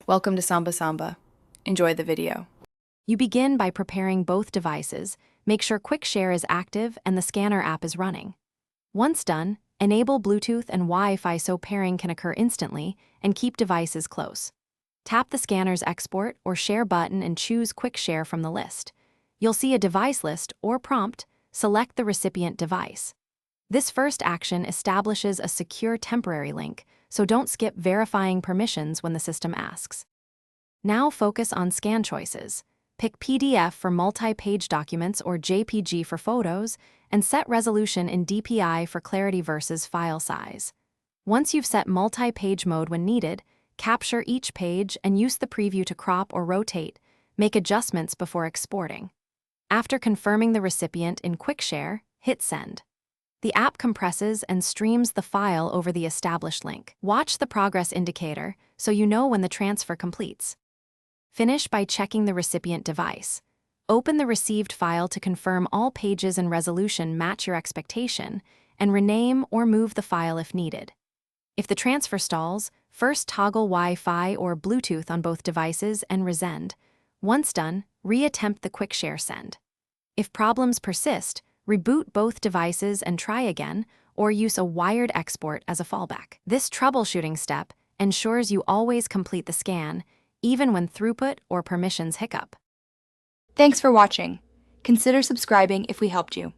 Welcome to Samba Samba. Enjoy the video. You begin by preparing both devices, make sure Quick Share is active and the scanner app is running. Once done, enable Bluetooth and Wi-Fi so pairing can occur instantly, and keep devices close. Tap the scanner's Export or Share button and choose Quick Share from the list. You'll see a device list or prompt. Select the recipient device. This first action establishes a secure temporary link, so don't skip verifying permissions when the system asks. Now focus on scan choices. Pick PDF for multi-page documents or JPG for photos, and set resolution in DPI for clarity versus file size. Once you've set multi-page mode when needed, capture each page and use the preview to crop or rotate. Make adjustments before exporting. After confirming the recipient in Quick Share, hit Send. The app compresses and streams the file over the established link. Watch the progress indicator so you know when the transfer completes. Finish by checking the recipient device. Open the received file to confirm all pages and resolution match your expectation, and rename or move the file if needed. If the transfer stalls, first toggle Wi-Fi or Bluetooth on both devices and resend. Once done, re-attempt the Quick Share send. If problems persist, reboot both devices and try again, or use a wired export as a fallback. This troubleshooting step ensures you always complete the scan, even when throughput or permissions hiccup. Thanks for watching. Consider subscribing if we helped you.